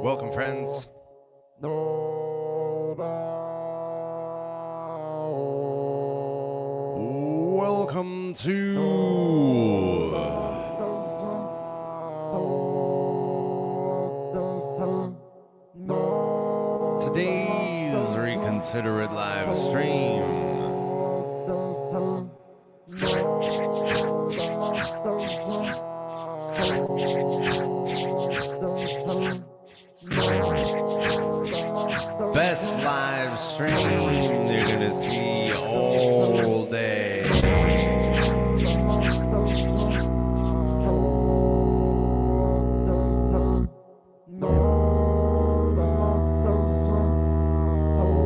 Welcome, friends. Welcome to today's Reconsider It live stream. Best live stream you're gonna see all day.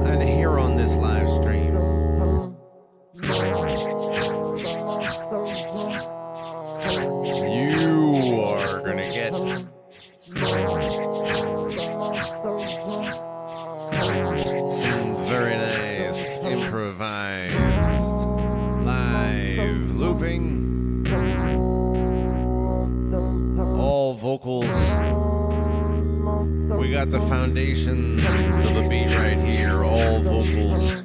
And here on this live stream, you are gonna get some very nice improvised live looping, all vocals. We got the foundations of the beat right here, all vocals.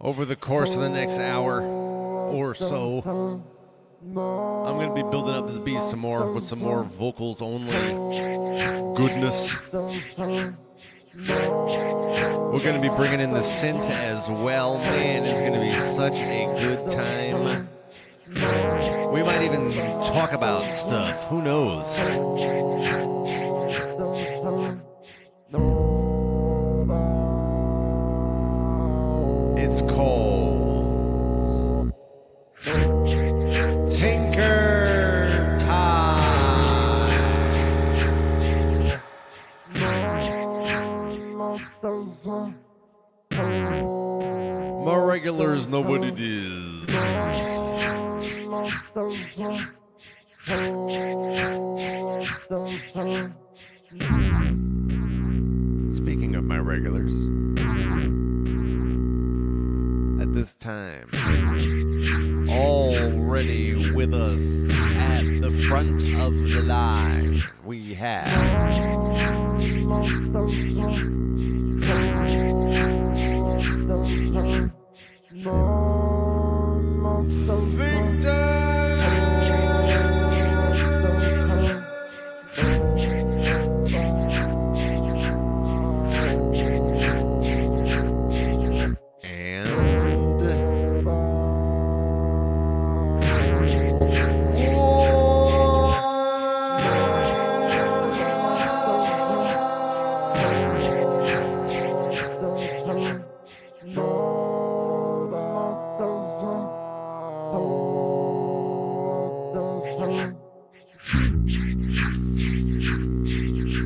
Over the course of the next hour or so, I'm going to be building up this beat some more with some more vocals only goodness. We're going to be bringing in the synth as well. Man, it's going to be such a good time. We might even talk about stuff. Who knows? It's called Tinker Time. My regulars know what it is. Speaking of my regulars, at this time, already with us at the front of the line, we have Victor.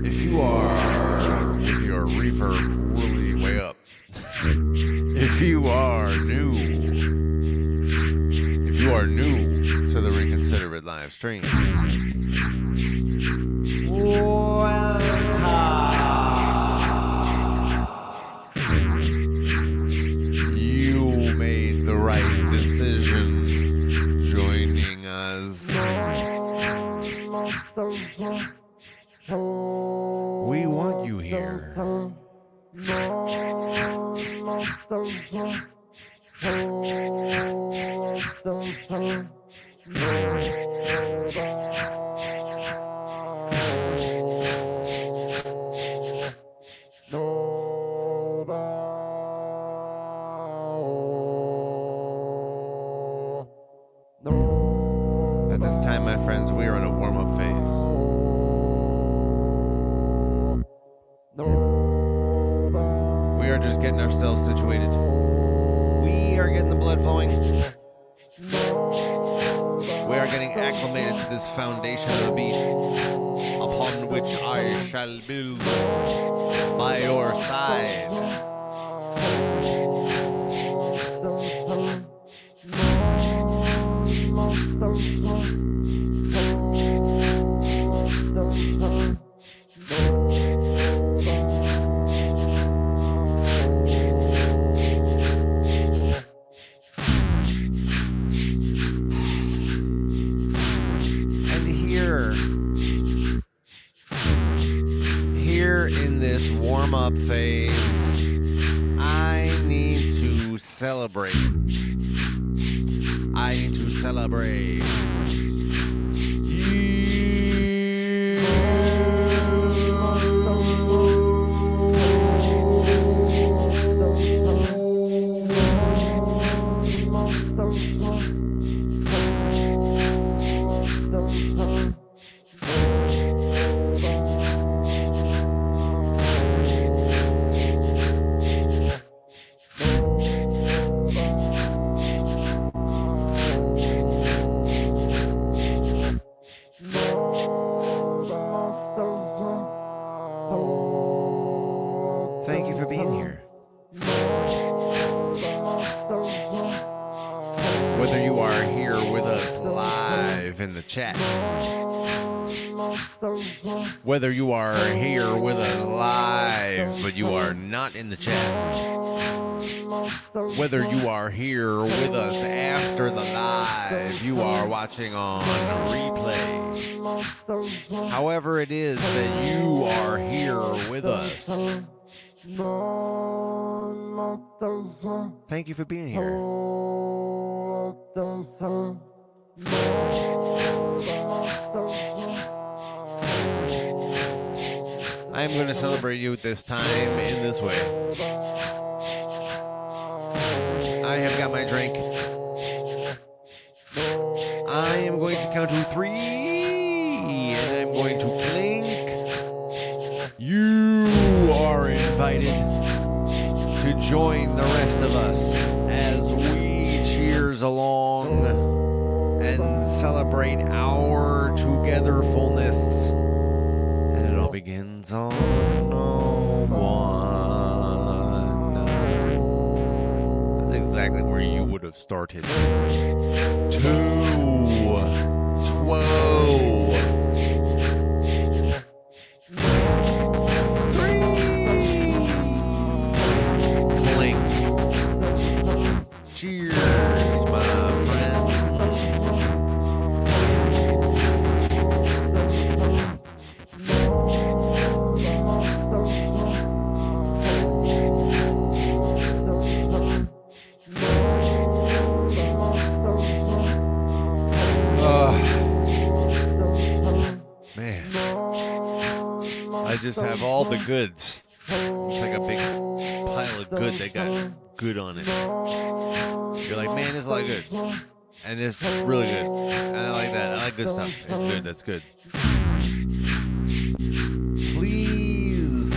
If you are with your reverb really way up, if you are new to the Reconsider It live stream, you made the right decision joining us. We want you here. At this time, my friends, we are in a warm-up phase. We are just getting ourselves situated. We are getting the blood flowing. We are getting acclimated to this foundation of the beat upon which I shall build by your side. up phase. I need to celebrate. I need to celebrate. Thank you for being here. Whether you are here with us live in the chat, whether you are here with us live but you are not in the chat, whether you are here with us after the live, you are watching on replay, however it is that you are here with us, thank you for being here. I am going to celebrate you this time in this way. I have got my drink. I am going to count to 3, and I'm going to clink. You are invited to join the rest of us as we cheers along and celebrate our togetherfulness. And it all begins on 1. That's exactly where you would have started. 2, 12. 3. Clink. Cheers, my friends. Man, I just have all the goods. It's like a big pile of good that got good on it. You're like, man, there's a lot of good. And it's really good. And I like that. I like good stuff. It's good. That's good. Please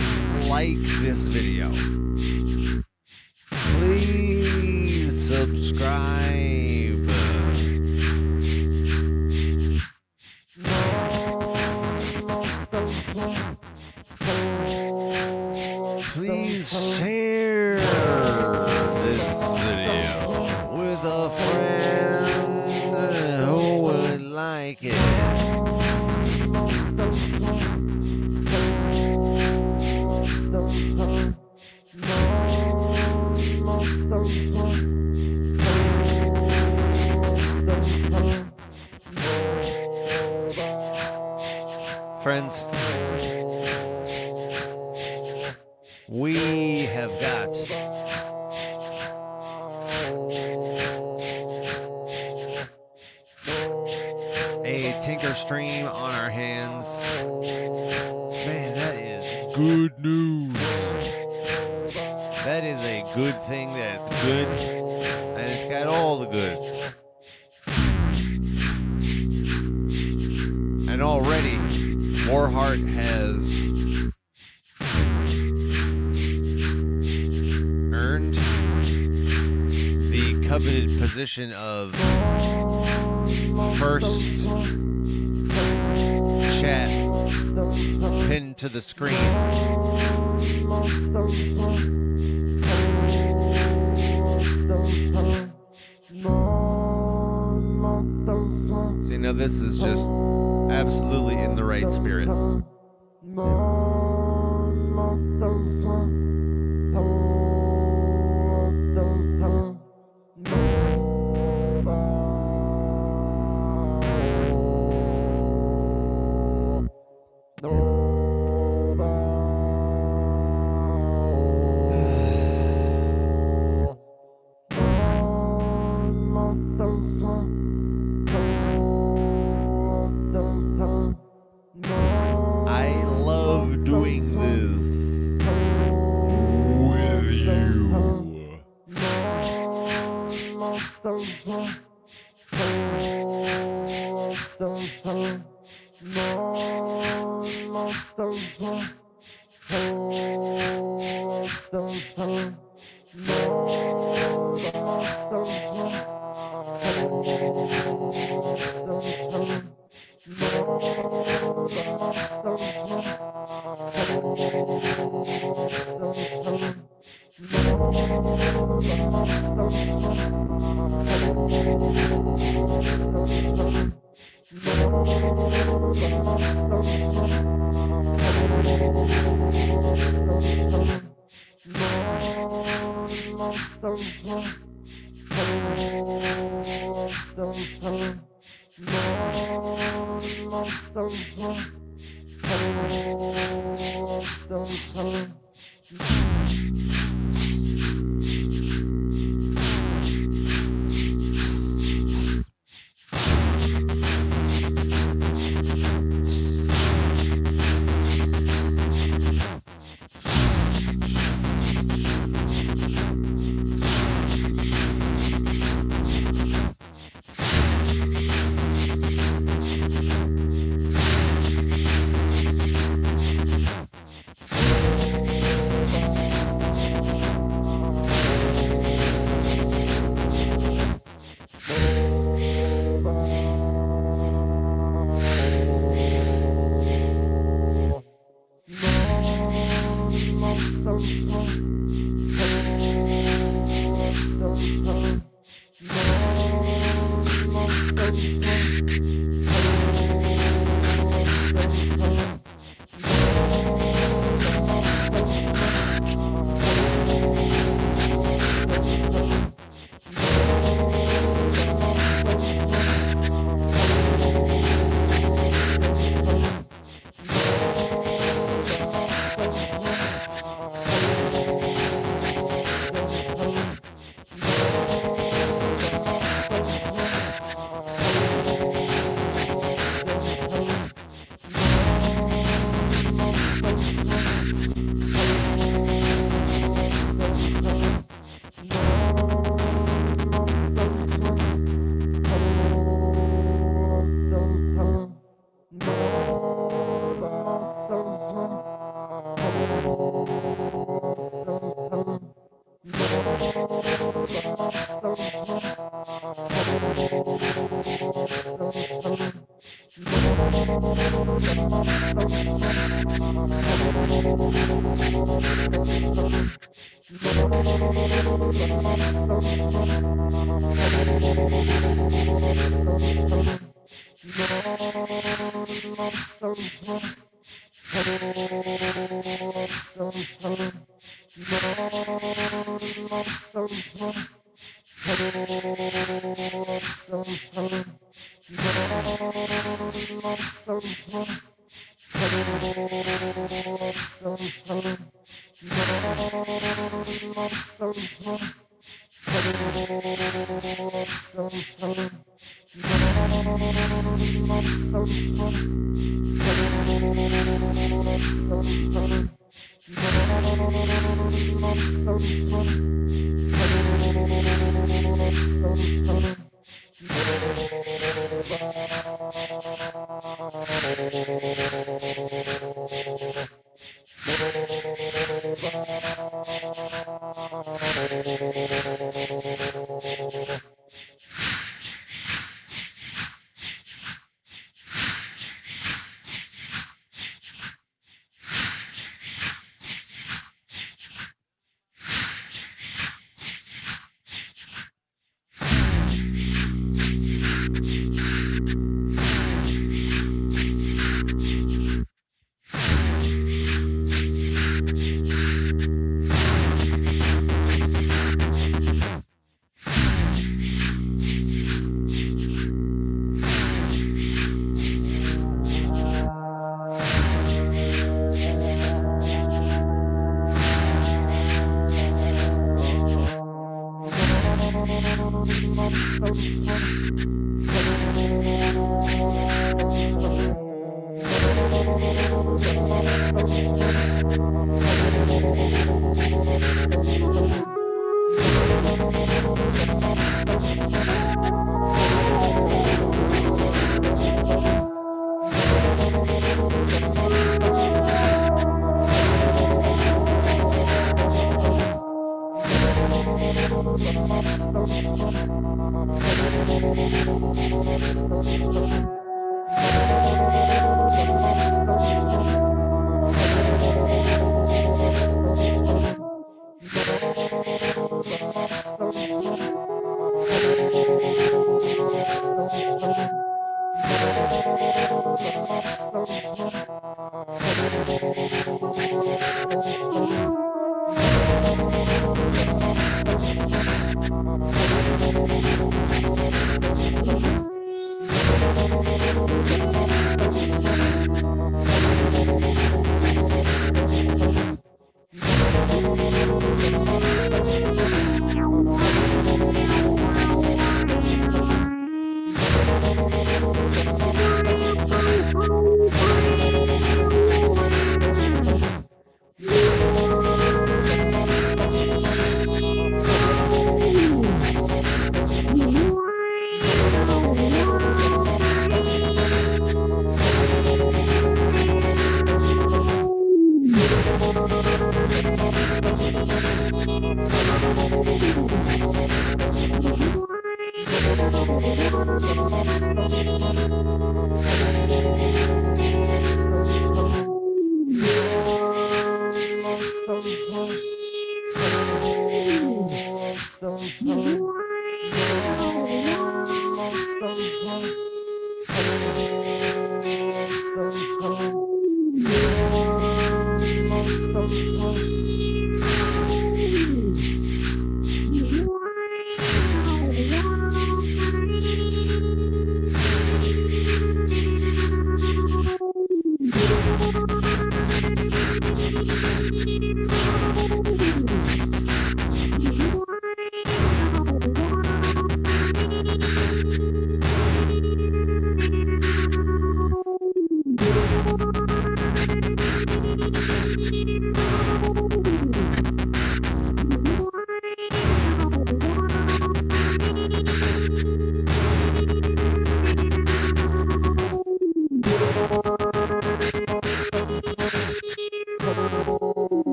like this video. Please subscribe. Please share this video with a friend who would like it. Friends, we have got a Tinker stream on our hands. Man, that is good news. That is a good thing that's good, and it's got all the goods. And already, Moreheart has earned the coveted position of first chat pinned to the screen. See, now this is just absolutely in the right spirit. I love doing this with you.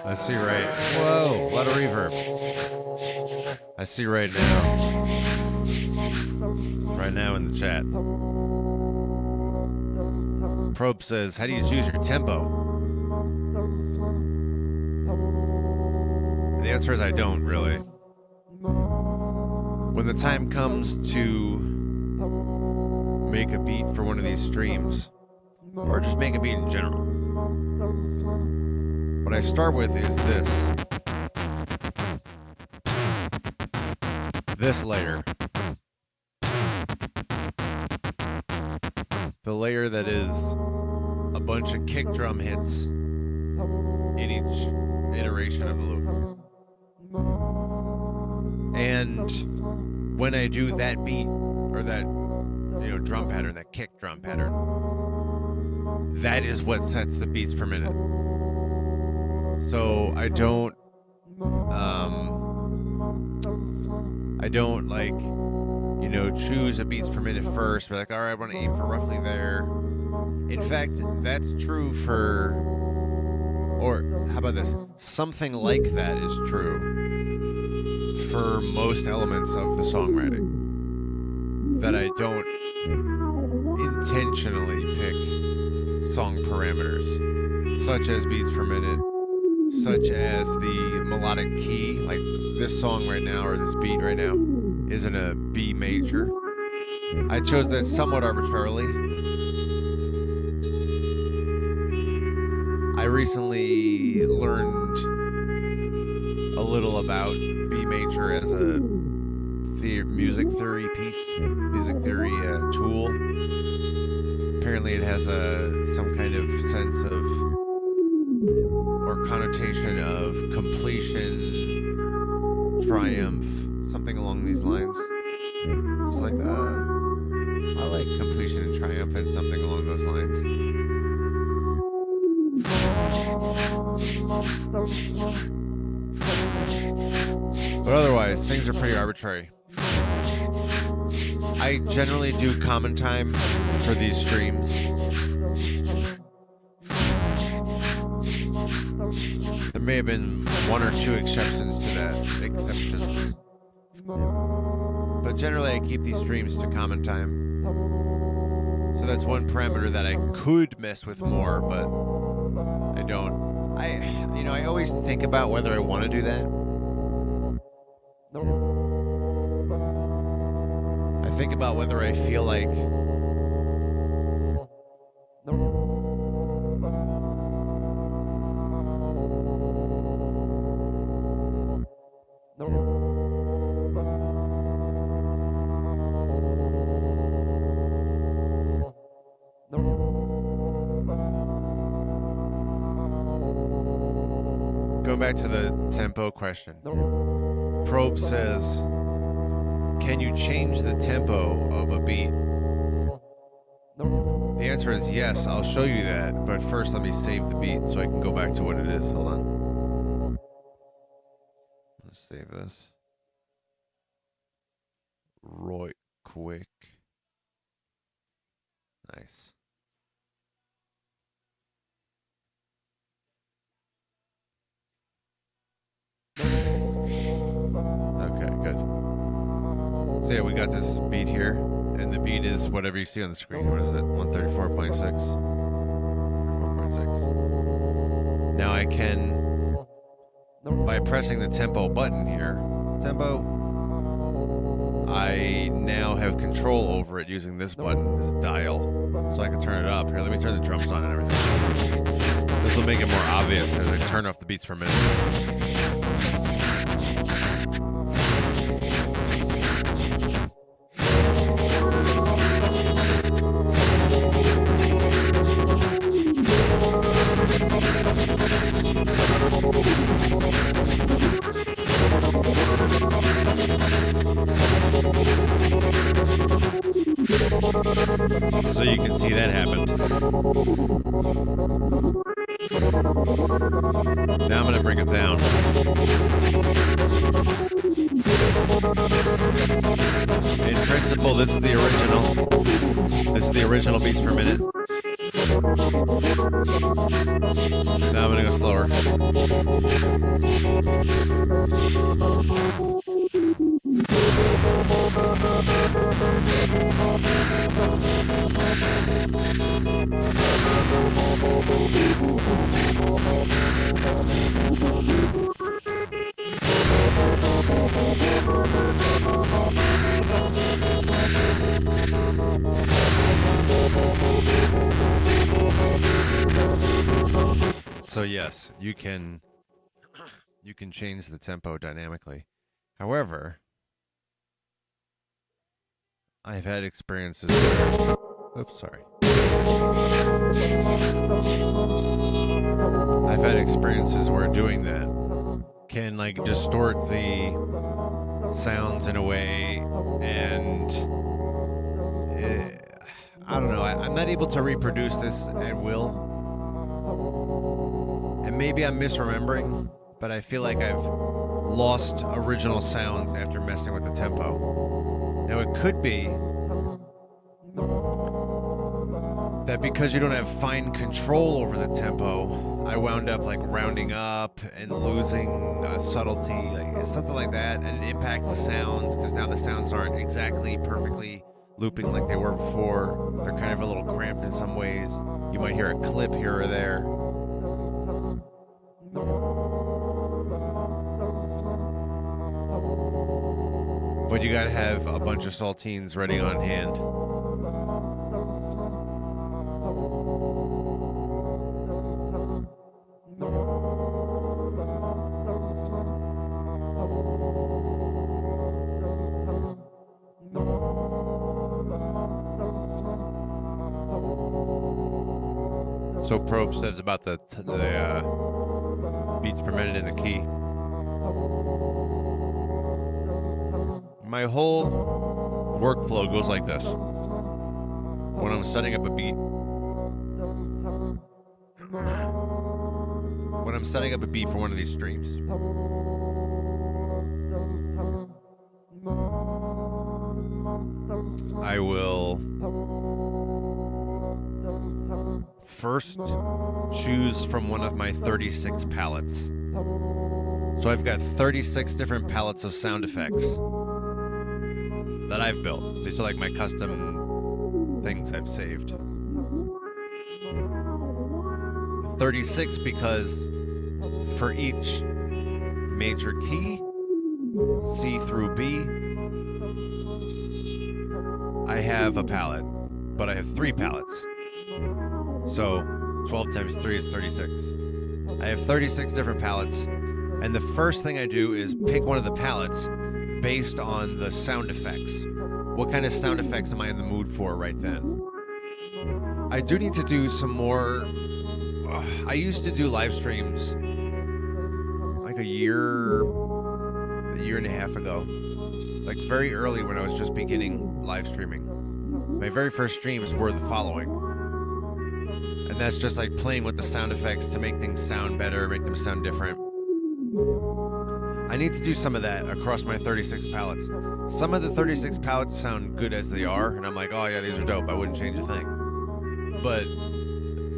I see right. Whoa, a lot of reverb. I see right now. Right now in the chat. Probe says, how do you choose your tempo? And the answer is I don't really. When the time comes to make a beat for one of these streams, or just make a beat in general, what I start with is this layer. The layer that is a bunch of kick drum hits in each iteration of the loop. And when I do that beat, or that, drum pattern, that kick drum pattern, that is what sets the beats per minute. So I don't choose a beats per minute first, but like, all right, I want to aim for roughly there. In fact, that's true or how about this? Something like that is true for most elements of the songwriting, that I don't intentionally pick song parameters, such as beats per minute, such as the melodic key. Like this song right now, or this beat right now, is in a B major. I chose that somewhat arbitrarily. I recently learned a little about B major as a music theory piece, music theory tool. Apparently it has some kind of sense of, or connotation of completion, triumph, something along these lines. It's like, I like completion and triumph and something along those lines. But otherwise, things are pretty arbitrary. I generally do common time for these streams. There may have been one or two exceptions to that. But generally I keep these streams to common time. So that's one parameter that I could mess with more, but I don't. I always think about whether I want to do that. I think about whether I feel like going back to the tempo question. Probe says, can you change the tempo of a beat? The answer is yes, I'll show you that, but first let me save the beat so I can go back to what it is. Hold on. Let's save this. Right quick. Nice. Okay, good. So yeah, we got this beat here, and the beat is whatever you see on the screen. What is it? 134.6. 4.6. Now I can, by pressing the tempo button here, tempo, I now have control over it using this button, this dial, so I can turn it up. Here, let me turn the drums on and everything. This will make it more obvious as I turn off the beats per minute. So you can see that happened. Now I'm going to bring it down. In principle, this is the original. This is the original beats per minute. Now I'm going to go slower. So yes, you can change the tempo dynamically. However, I've had experiences where, oops, sorry. I've had experiences where doing that can like distort the sounds in a way, and I don't know. I'm not able to reproduce this at will. And maybe I'm misremembering, but I feel like I've lost original sounds after messing with the tempo. Now it could be that because you don't have fine control over the tempo, I wound up like rounding up and losing subtlety, like something like that, and it impacts the sounds because now the sounds aren't exactly perfectly looping like they were before. They're kind of a little cramped in some ways. You might hear a clip here or there. But you gotta have a bunch of saltines ready on hand. So Probe says about the beats per minute in the key. My whole workflow goes like this. When I'm setting up a beat, for one of these streams, I will first choose from one of my 36 palettes. So I've got 36 different palettes of sound effects that I've built. These are like my custom things I've saved. 36 because for each major key, C through B, I have a palette, but I have 3 palettes. So 12 times 3 is 36. I have 36 different palettes, and the first thing I do is pick one of the palettes based on the sound effects. What kind of sound effects am I in the mood for right then? I do need to do some more. I used to do live streams like a year and a half ago, like very early when I was just beginning live streaming. My very first streams were the following. And that's just like playing with the sound effects to make things sound better, make them sound different. I need to do some of that across my 36 palettes. Some of the 36 palettes sound good as they are, and I'm like, oh yeah, these are dope, I wouldn't change a thing. But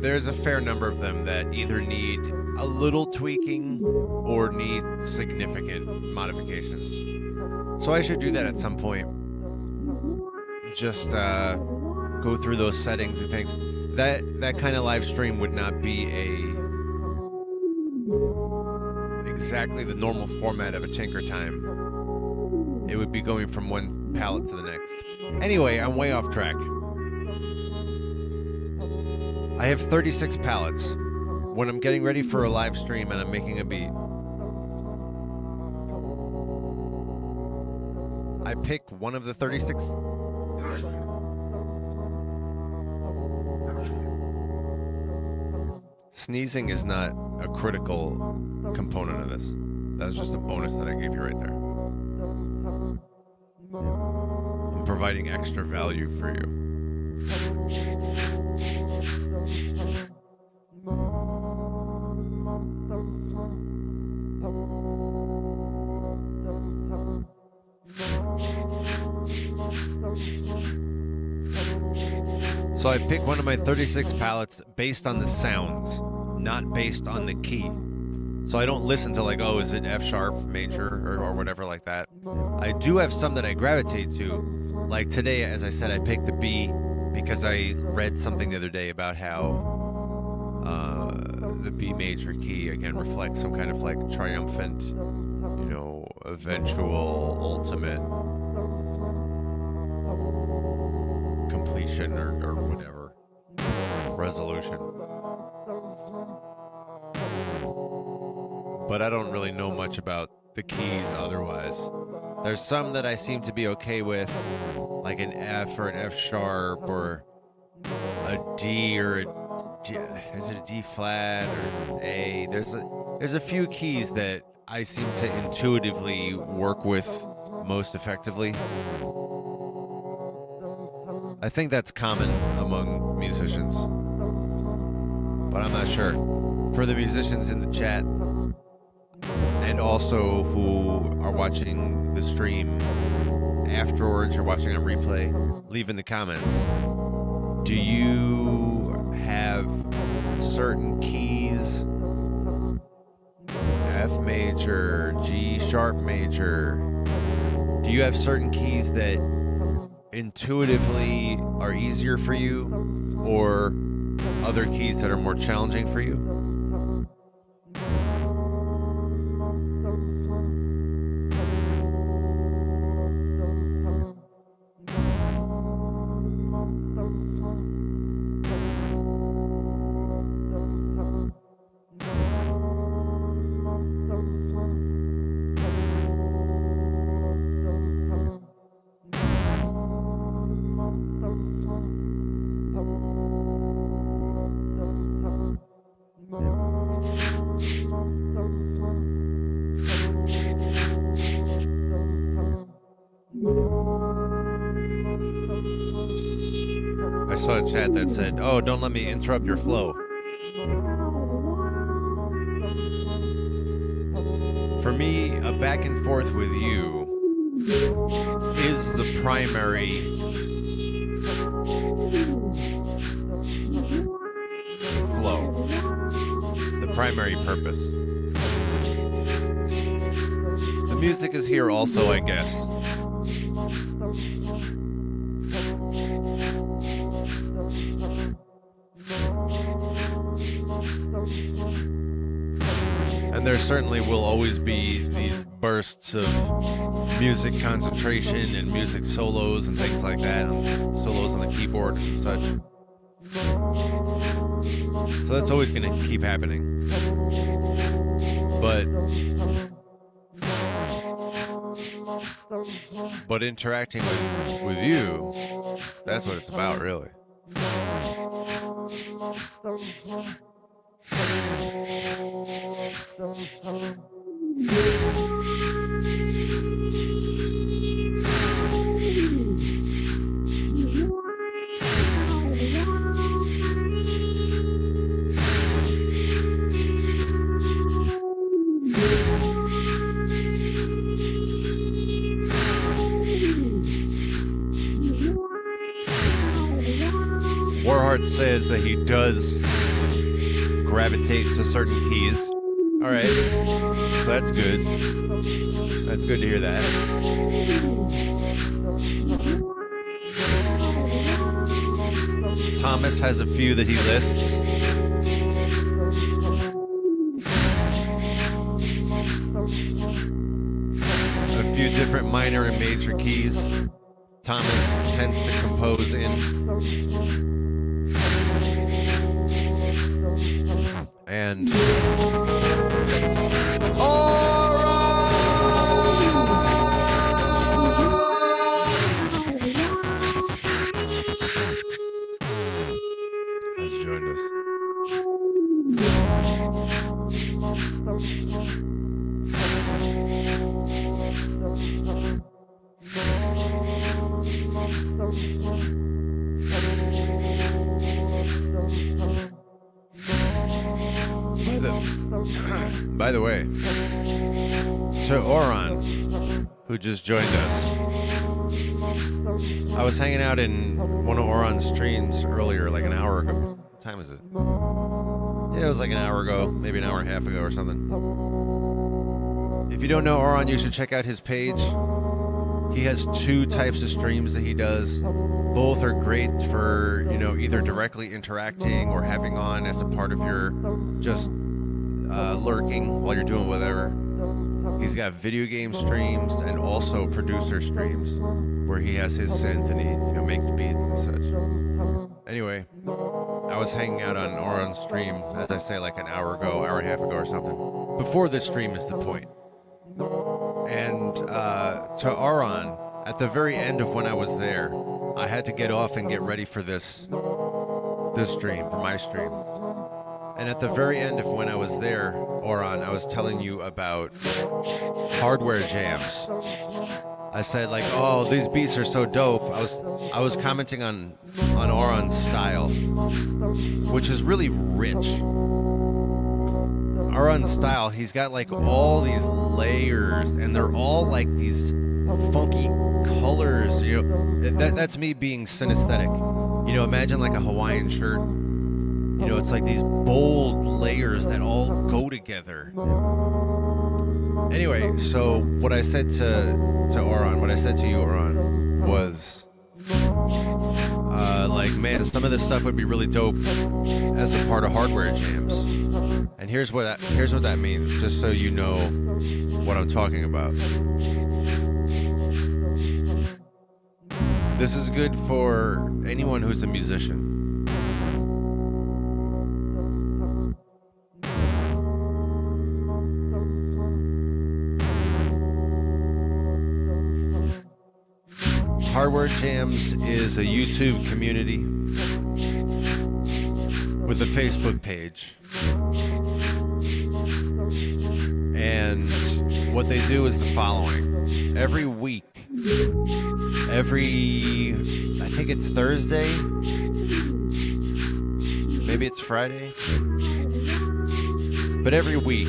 there's a fair number of them that either need a little tweaking or need significant modifications. So I should do that at some point. Just go through those settings and things. That kind of live stream would not be exactly the normal format of a Tinker Time. It would be going from one palette to the next. Anyway, I'm way off track. I have 36 palettes. When I'm getting ready for a live stream and I'm making a beat, I pick one of the 36. Sneezing is not a critical component of this. That's just a bonus that I gave you right there. I'm providing extra value for you. So I pick one of my 36 palettes based on the sounds, not based on the key. So I don't listen to like, oh, is it F sharp major or whatever like that. I do have some that I gravitate to. Like today, as I said, I picked the B because I read something the other day about how the B major key again reflects some kind of like triumphant, eventual, ultimate completion or whatever, resolution. But I don't really know much about the keys otherwise. There's some that I seem to be okay with, like an F or an F sharp or a D or a D, is it a D flat or an A? There's a few keys that I seem to intuitively work with most effectively. I think that's common among musicians, but I'm not sure. For the musicians in the chat, and also who are watching the stream afterwards or watching on replay, leave in the comments. Do you have certain keys, F major, G sharp major, do you have certain keys that intuitively are easier for you, or other keys that are more challenging for you? I saw a chat that said, "Oh, don't let me interrupt your flow." For me, a back and forth with you is the primary flow, the primary purpose. The music is here also, I guess. And there certainly will always be these bursts of music concentration and music solos and things like that, and solos on the keyboard and such. So that's always going to keep happening. But interacting with you, that's what it's about, really. Warheart says that he does gravitate to certain keys. All right, that's good. That's good to hear that. Thomas has a few that he lists. A few different minor and major keys Thomas tends to compose in. And has joined us. By the way, to Oron, who just joined us, I was hanging out in one of Oron's streams earlier, like an hour ago. What time is it? Yeah, it was like an hour ago, maybe an hour and a half ago or something. If you don't know Oron, you should check out his page. He has two types of streams that he does. Both are great for, either directly interacting or having on as a part of your just lurking while you're doing whatever. He's got video game streams and also producer streams where he has his synth and he makes beats and such. Anyway, I was hanging out on Oron's stream, as I say, like an hour and a half ago or something. Before this stream is the point. And to Oron, at the very end of when I was there, I had to get off and get ready for this stream, for my stream. And at the very end of when I was there, Oron, I was telling you about hardware jams. I said, like, oh, these beats are so dope. I was commenting on Oron's style, which is really rich. Oron's style, he's got like all these layers, and they're all like these funky colors. That's me being synesthetic. Imagine like a Hawaiian shirt. It's like these bold layers that all go together. Anyway, so what I said to Oron, what I said to you, Oron, was like, man, some of this stuff would be really dope as a part of hardware jams. And here's what that means, just so you know what I'm talking about. This is good for anyone who's a musician. Hardware Jams is a YouTube community with a Facebook page. And what they do is the following. Every week, I think it's Thursday, maybe it's Friday, but every week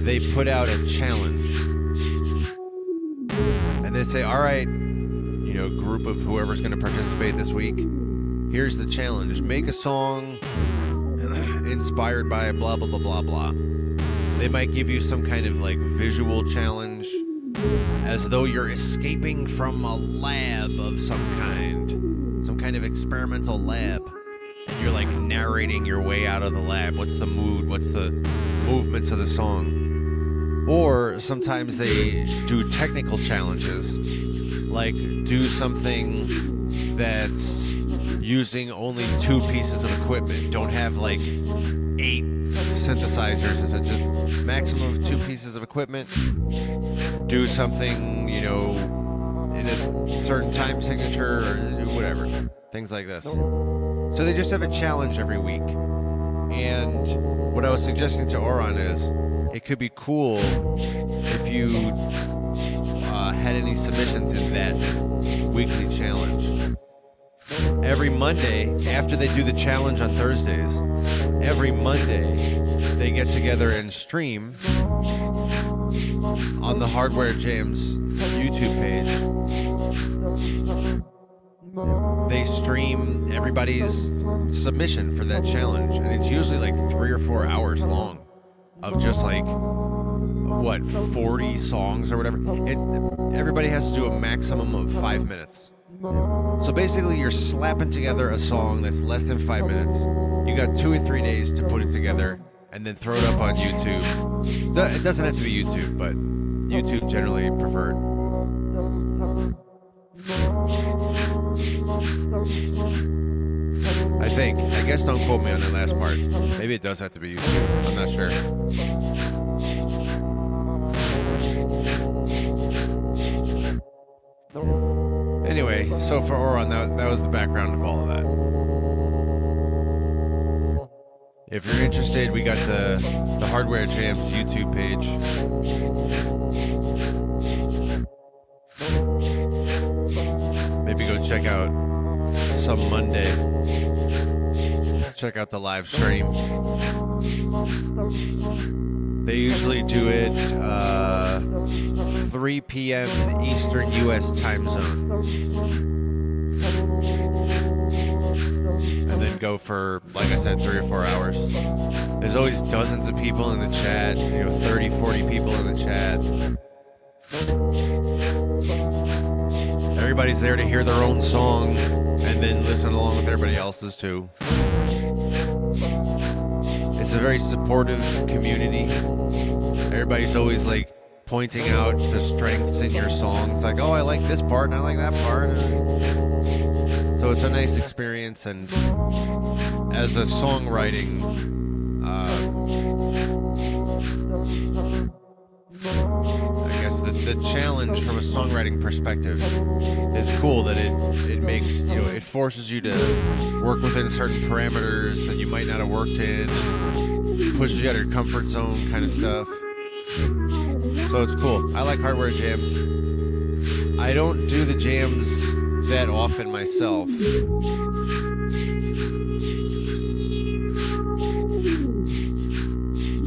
they put out a challenge. And they say, all right, group of whoever's going to participate this week, here's the challenge. Make a song inspired by blah, blah, blah, blah, blah. They might give you some kind of like visual challenge, as though you're escaping from a lab of some kind of experimental lab. And you're like narrating your way out of the lab. What's the mood? What's the movements of the song? Or sometimes they do technical challenges, like do something that's using only 2 pieces of equipment. Don't have like 8 synthesizers. It's just maximum of 2 pieces of equipment. Do something, in a certain time signature or whatever. Things like this. So they just have a challenge every week. And what I was suggesting to Oron is, it could be cool if you had any submissions in that weekly challenge. Every Monday, after they do the challenge on Thursdays, every Monday they get together and stream on the Hardware Jams YouTube page. They stream everybody's submission for that challenge, and it's usually like 3 or 4 hours long of just like 40 songs or whatever. Everybody has to do a maximum of 5 minutes. So basically you're slapping together a song that's less than 5 minutes. You got 2 or 3 days to put it together and then throw it up on YouTube. It doesn't have to be YouTube, but YouTube generally preferred. I think. I guess don't quote me on that last part. Maybe it does have to be YouTube. I'm not sure. Anyway, so for Oron, that was the background of all of that. If you're interested, we got the Hardware Jams YouTube page. Maybe go check out some Monday. Check out the live stream. They usually do it 3 p.m. Eastern U.S. time zone. And then go for, like I said, 3 or 4 hours. There's always dozens of people in the chat, 30, 40 people in the chat. Everybody's there to hear their own song and then listen along with everybody else's too. It's a very supportive community. Everybody's always like pointing out the strengths in your songs, like, oh, I like this part and I like that part. So it's a nice experience, and as a songwriting I guess the challenge from a songwriting perspective is cool, that it makes, it forces you to work within certain parameters that you might not have worked in, pushes you out of your comfort zone kind of stuff. So it's cool. I like Hardware Jams. I don't do the jams that often myself.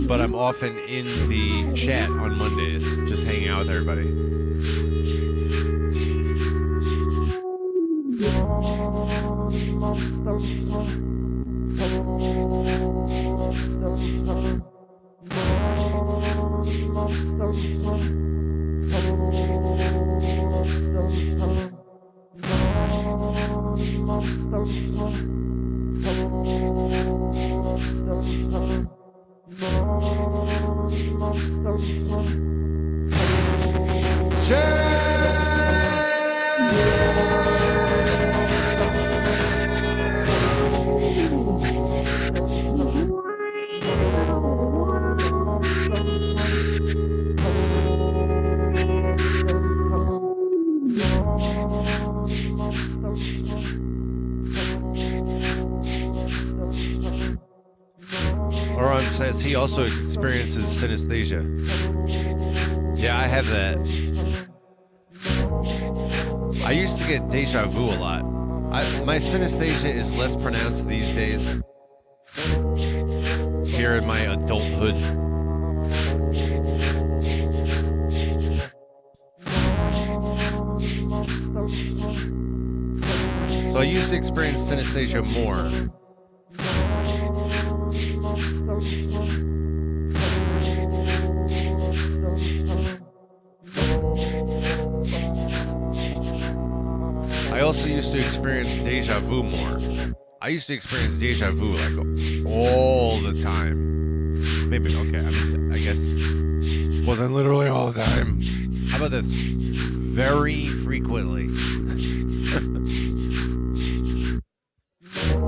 But I'm often in the chat on Mondays, just hanging out with everybody. Oron says he also experiences synesthesia. Yeah, I have that. I used to get deja vu a lot. My synesthesia is less pronounced these days. Here in my adulthood. So I used to experience synesthesia more. I also used to experience deja vu more. I used to experience deja vu like all the time. Maybe, okay, I guess wasn't literally all the time. How about this? Very frequently.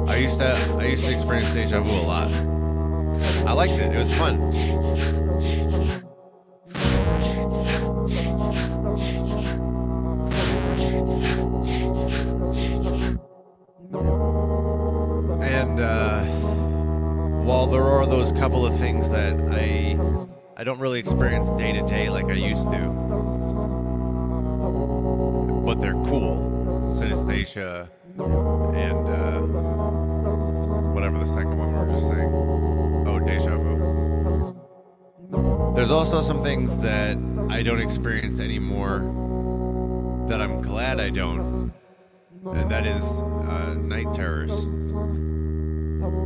I used to experience deja vu a lot. I liked it. It was fun. And while there are those couple of things that I don't really experience day to day like I used to, but they're cool. Synesthesia and whatever the second one we were just saying. Oh, deja vu. There's also some things that I don't experience anymore that I'm glad I don't, and that is night terrors.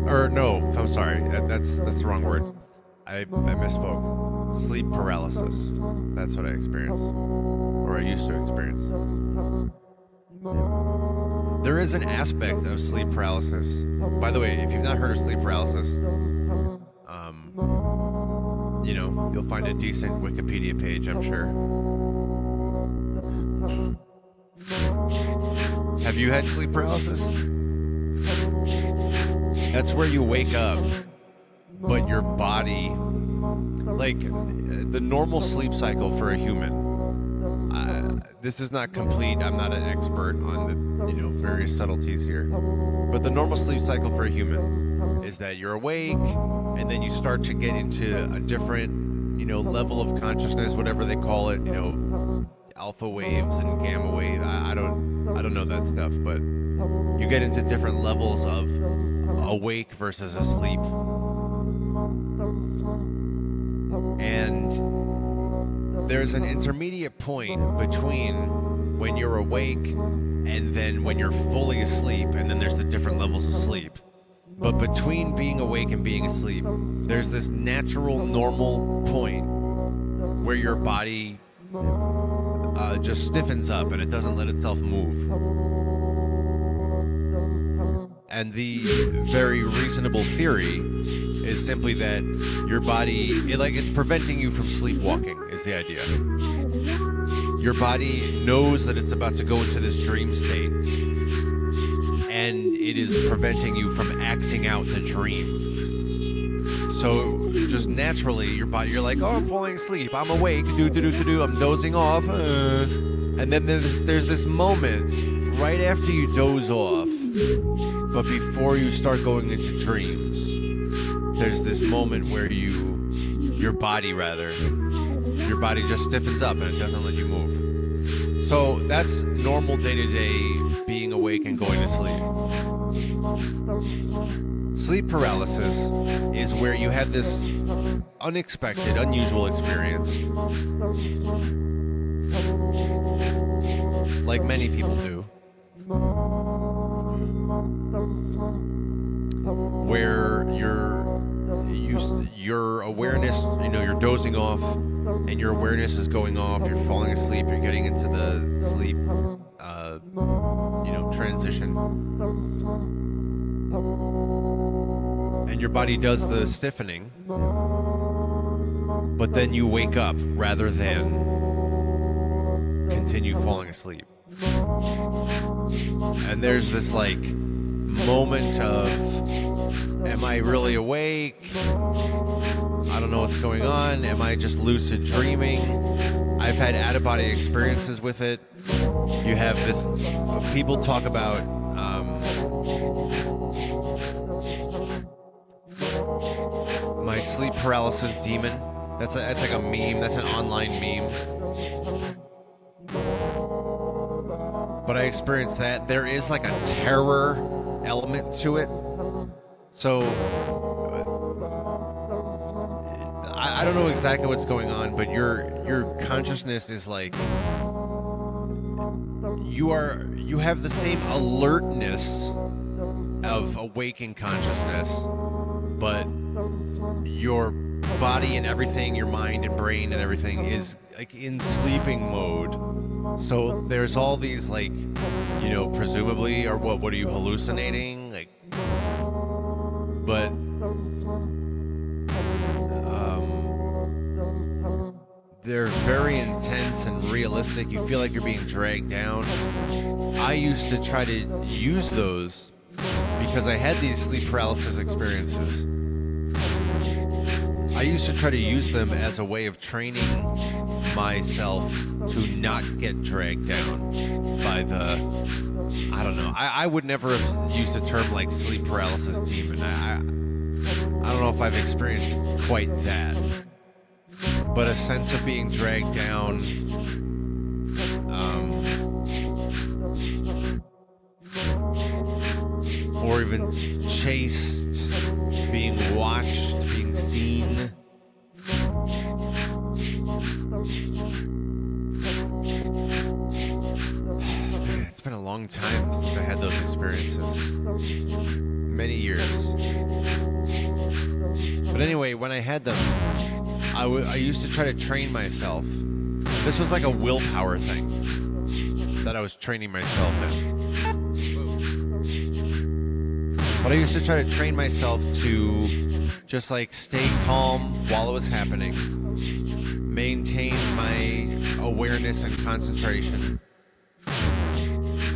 Or no, I'm sorry, that's the wrong word. I misspoke. Sleep paralysis. That's what I experienced, or I used to experience. There is an aspect of sleep paralysis. By the way, if you've not heard of sleep paralysis, you'll find a decent Wikipedia page, I'm sure. Have you had sleep paralysis? That's where you wake up, but your body, like the normal sleep cycle for a human, this is not complete. I'm not an expert on the various subtleties here, but the normal sleep cycle for a human is that you're awake and then you start to get into a different level of consciousness, whatever they call it, alpha waves and gamma wave. I don't know that stuff, but you get into different levels of awake versus asleep. And there's an intermediate point between when you're awake and then when you're fully asleep, and then there's the different levels of sleep. But between being awake and being asleep, there's this natural, normal point where your body just stiffens up and it doesn't let itself move. And the very reasonable theory is simply that your body, it's preventing you from sleepwalking, is the idea. Your body knows that it's about to go into this dream state, and it is preventing you from acting out the dream. So just naturally, your body, you're like, oh, I'm falling asleep, I'm awake, I'm dozing off, and then there's this moment right after you doze off, but before you start going into dreams, there's this moment where your body just stiffens up and it doesn't let you move. So that's normal day-to-day being awake and going to sleep. Sleep paralysis is where you have this unexpected, unusual experience, like many people do, where your awareness, you're dozing off and your awareness is going off, you're falling asleep, you're getting into the sleep transition, and your body does the stiffening, but then you wake up rather than continue falling asleep. And there's this moment of, am I really awake? I don't know what's going on. Am I just lucid dreaming? I've had out-of-body experiences with it. You have this, people talk about paralysis demon. That's like a meme. That's an online meme. But I experienced that. There is like a terror element to it. So I don't know exactly what's going on, but your consciousness is like you have the same alertness of awakened consciousness, but your body and everything, your mind and brain and everything is like in sleeping mode. So there's all these like, you know, presumably, or what are you hallucinating? Like, but they're very intense and realistic. You feel like you're being dragged down. I used to try to use those because I had these sleep paralysis experiences. I used to try to use them as a way of training myself to not get dragged down by the, I don't know. I would never have used a term like sleep paralysis demon. I don't know if I've experienced quite that. But a sense of being dragged down, or even chased, being watched, being seen. It's been a long time since I had those experiences. Many years. But anyway, when I had them, I used to try to train myself. This was like a willpower thing that I was training myself in. But I used to try to train myself to just like stay calm while it was happening, maintain my awareness and concentration,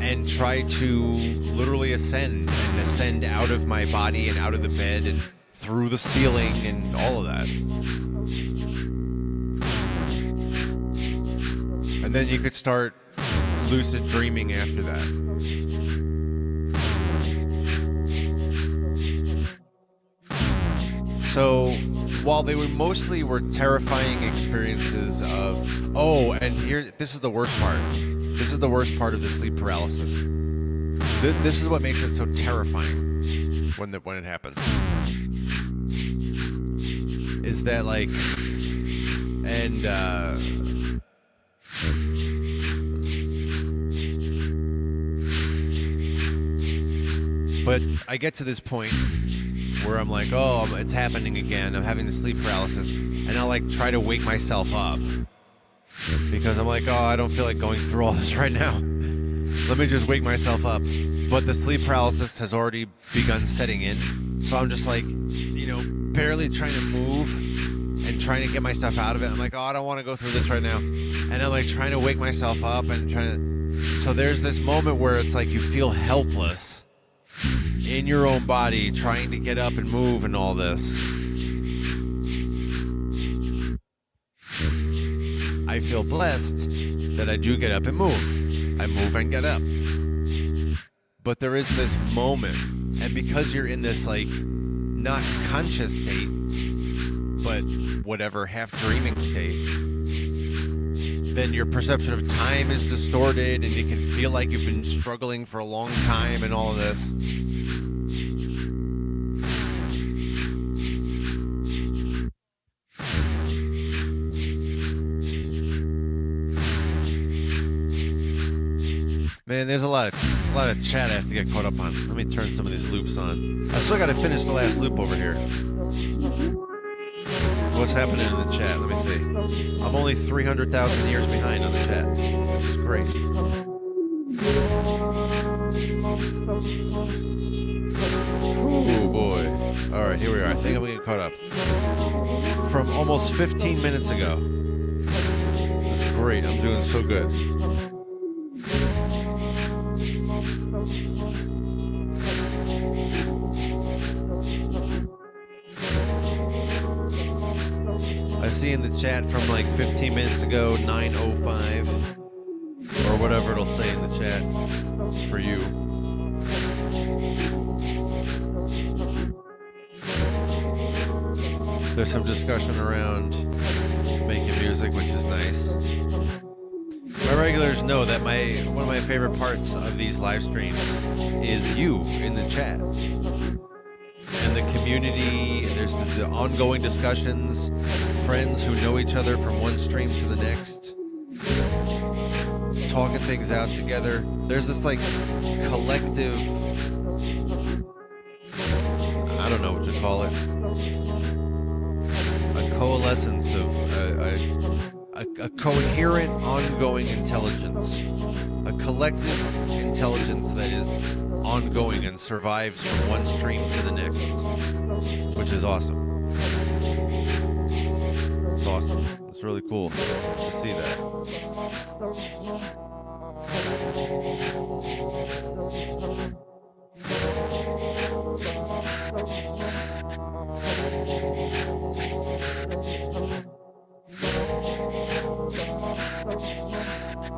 and try to literally ascend out of my body and out of the bed and through the ceiling and all of that. And then you could start lucid dreaming after that. So while they mostly were terrifying experiences of, and this is the worst part. This is the worst part of the sleep paralysis. This is what makes it so terrifying when it happens. Is that like, but I get to this point where I'm like, it's happening again. I'm having the sleep paralysis, and I'll like try to wake myself up because I'm like, I don't feel like going through all this right now. Let me just wake myself up. But the sleep paralysis has already begun setting in, so I'm just like, barely trying to move and trying to get my stuff out of it. I'm like, I don't want to go through this right now. And I'm like trying to wake myself up and so there's this moment where it's like you feel helpless in your own body, trying to get up and move and all this. I feel blessed that I do get up and move. I move and get up. But there is this moment, and because you're in this like not conscious state, but whatever half-dreaming state, then your perception of time is distorted and you can feel like you've been struggling for a long time and all of this. Man, there's a lot of chat I have to get caught up on. Let me turn some of these loops on. I still got to finish the last loop over here. What's happening in the chat? Let me see. I'm only 300,000 years behind on the chat. This is great. Oh boy. All right, here we are. I think I'm getting caught up. From almost 15 minutes ago. That's great. I'm doing so good. I see in the chat from like 15 minutes ago, 9:05, or whatever it'll say in the chat for you. There's some discussion around making music, which is nice. My regulars know that one of my favorite parts of these live streams is you in the chat. And the community, there's the ongoing discussions, friends who know each other from one stream to the next, talking things out together. There's this like collective, I don't know what to call it, a coalescence of a coherent, ongoing intelligence, a collective intelligence that is ongoing and survives from one stream to the next, which is awesome. It's awesome. It's really cool to see that.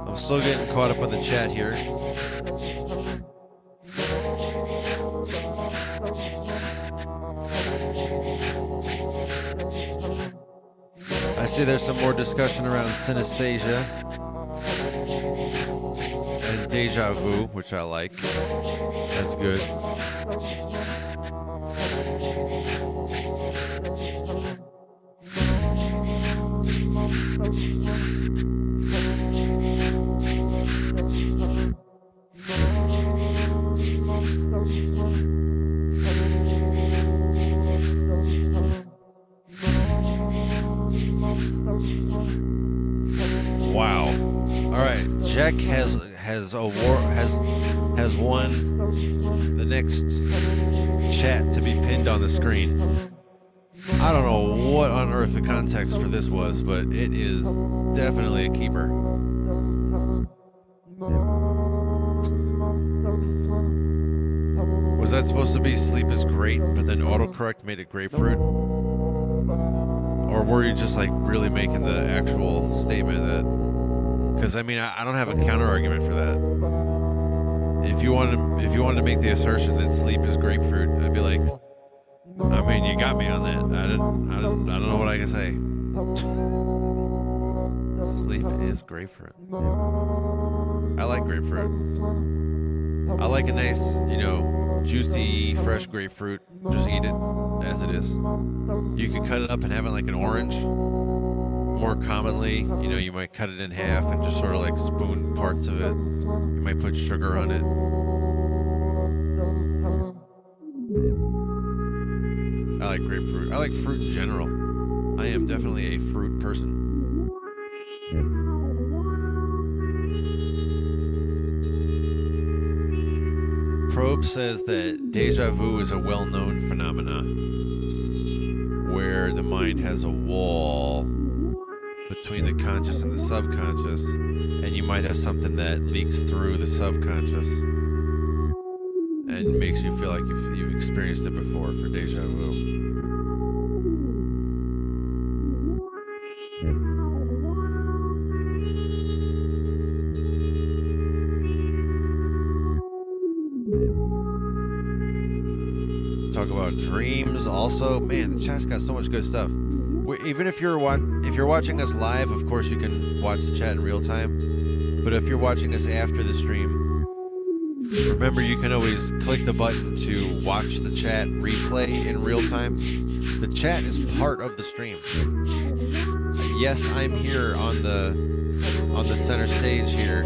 I'm still getting caught up on the chat here. I see there's some more discussion around synesthesia and deja vu, which I like. That's good. Wow. All right, Jack has won the next chat to be pinned on the screen. I don't know what on earth the context for this was, but it is definitely a keeper. Was that supposed to be sleep is great, but then autocorrect made it grapefruit? Or were you just like really making the actual statement that? Because I mean, I don't have a counter argument for that. If you wanted to make the assertion that sleep is grapefruit, I'd be like, I mean, you got me on that. I don't know what I can say. Sleep is grapefruit. I like grapefruit. I like a nice, juicy, fresh grapefruit. Just eat it as it is. You could cut it up and have it like an orange. More commonly, you might cut it in half and just sort of like spoon parts of it. You might put sugar on it. I like grapefruit. I like fruit in general. I am definitely a fruit person. Probe says that deja vu is a well-known phenomenon where the mind has a wall between the conscious and the subconscious, and you might have something that leaks through the subconscious and makes you feel like you've experienced it before for deja vu. Talk about dreams also. Man, the chat's got so much good stuff. Even if you're watching us live, of course you can watch the chat in real time. But if you're watching us after the stream, remember you can always click the button to watch the chat replay in real time. The chat is part of the stream. Yes, I'm here on the center stage here.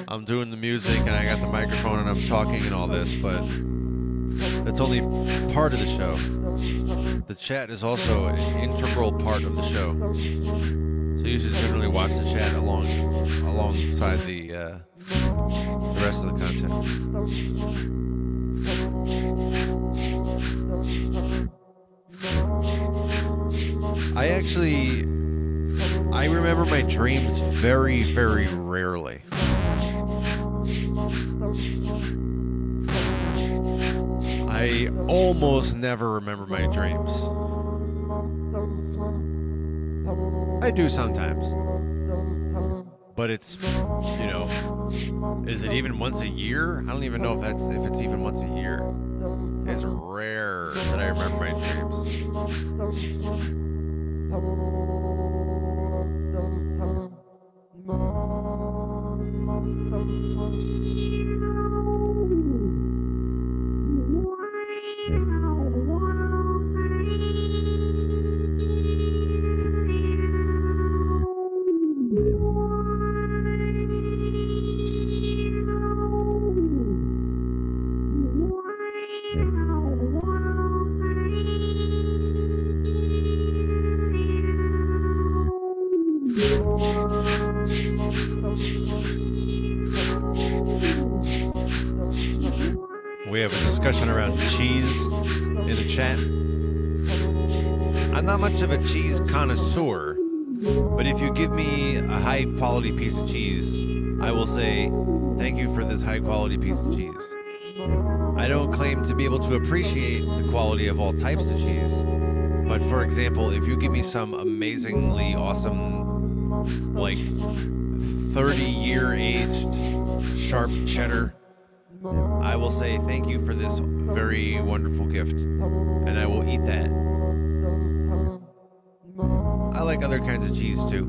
I'm doing the music and I got the microphone and I'm talking and all this, but that's only part of the show. The chat is also an integral part of the show. So you should generally watch the chat alongside the rest of the content. I remember my dreams very, very rarely. I almost never remember my dreams. I do sometimes. But it's, is it even once a year? I don't even know if it's even once a year. It's rare that I remember my dreams. We have a discussion around cheese in the chat. I'm not much of a cheese connoisseur, but if you give me a high quality piece of cheese, I will say thank you for this high quality piece of cheese. I don't claim to be able to appreciate the quality of all types of cheese, but for example, if you give me some amazingly awesome, like 30-year aged sharp cheddar, I will say thank you for this very wonderful gift, and I will eat that. I like other kinds of cheese too.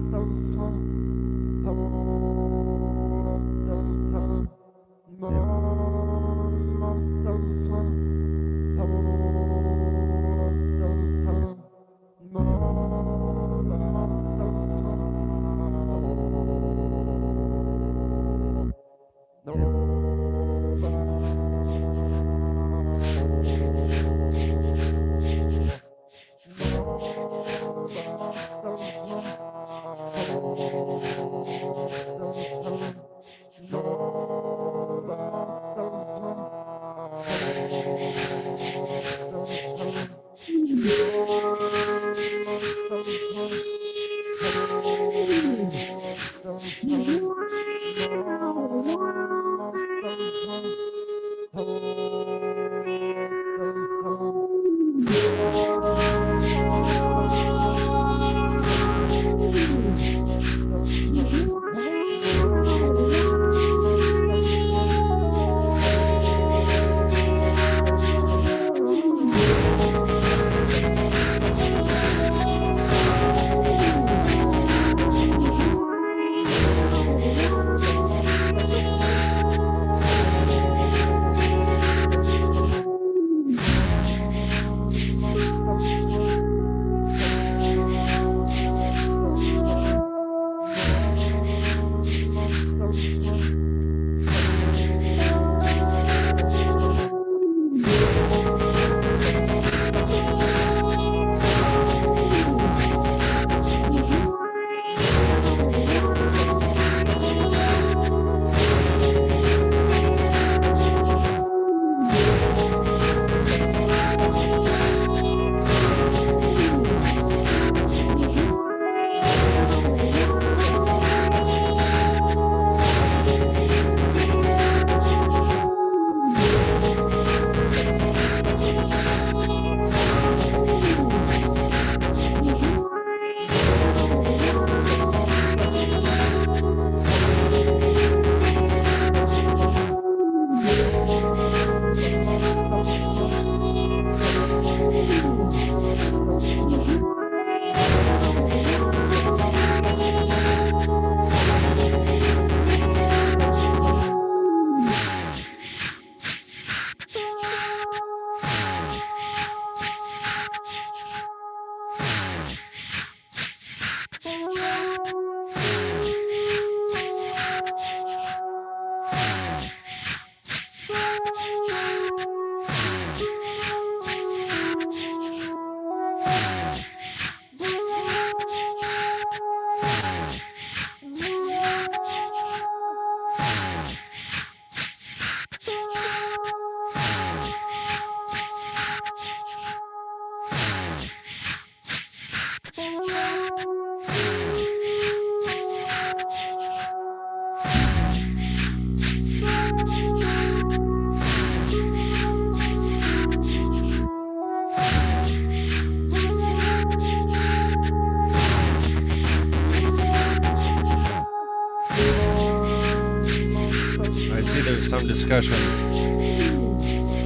discussion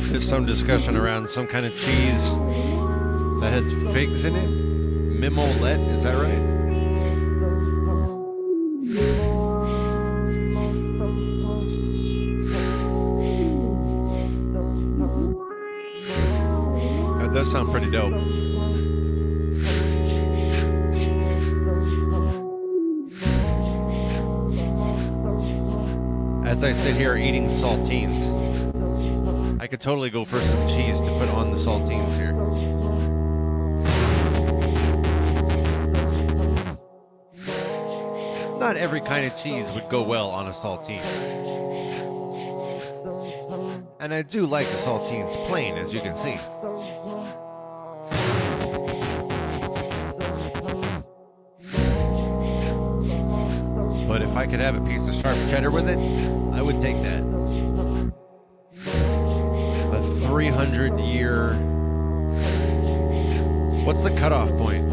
There's some discussion around some kind of cheese that has figs in it. Mimolette, is that right? That does sound pretty dope. As I sit here eating saltines, I could totally go for some cheese to put on the saltines here. Not every kind of cheese would go well on a saltine. And I do like the saltines plain, as you can see. But if I could have a piece of sharp cheddar with it, I would take that. A 300-year... What's the cutoff point?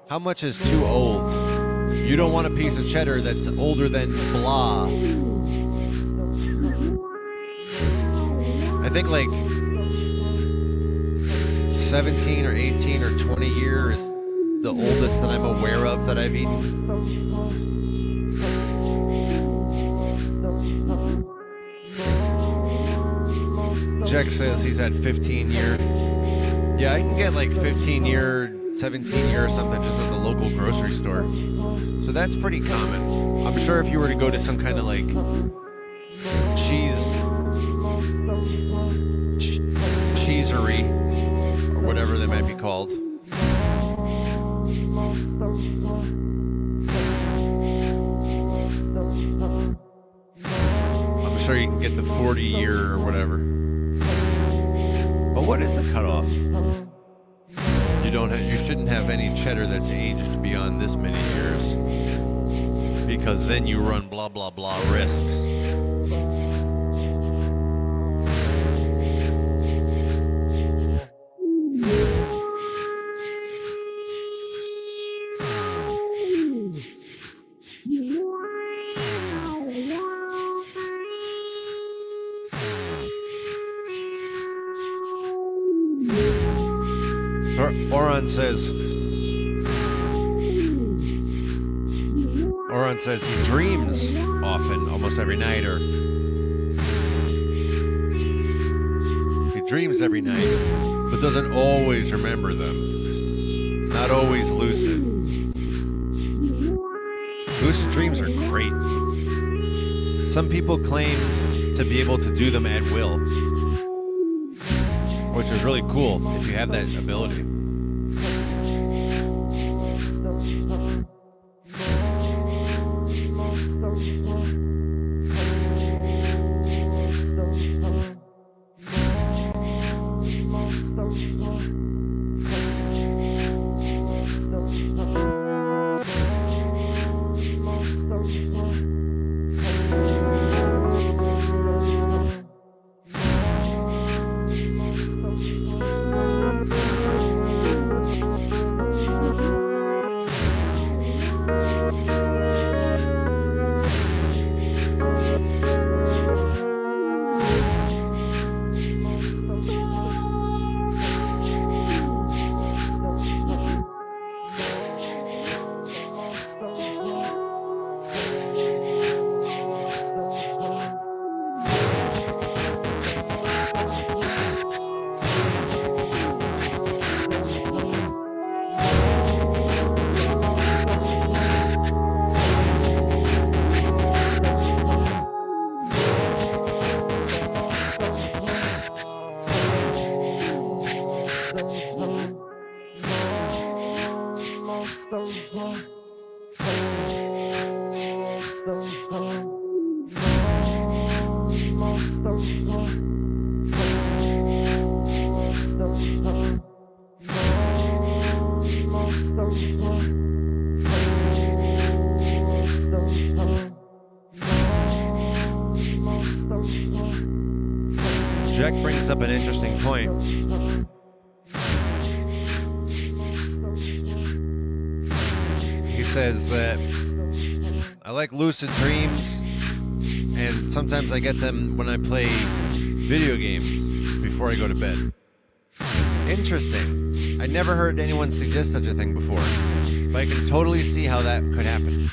How much is too old? You don't want a piece of cheddar that's older than blah. I think like 17 or 18 or 20 years is the oldest that I'm aware of that I've eaten. Jack says he's at 15 year. Yeah, I can get like 15 year, 17 year or something just at the local grocery store. So that's pretty common. I'm sure if you were to go to some kind of like cheesery or whatever they might be called. I'm sure you can get the 40 year or whatever. But what is the cutoff? You shouldn't have any cheddar that's aged beyond this many years, because then you run blah blah blah risks. Oran says he dreams often, almost every night, or he dreams every night, but doesn't always remember them. Not always lucid. Lucid dreams are great. Some people claim to be able to do them at will, which is really cool if you have that ability. Jack brings up an interesting point. He says that I like lucid dreams, and sometimes I get them when I play video games. before I go to bed. Interesting. I never heard anyone suggest such a thing before, but I can totally see how that could happen.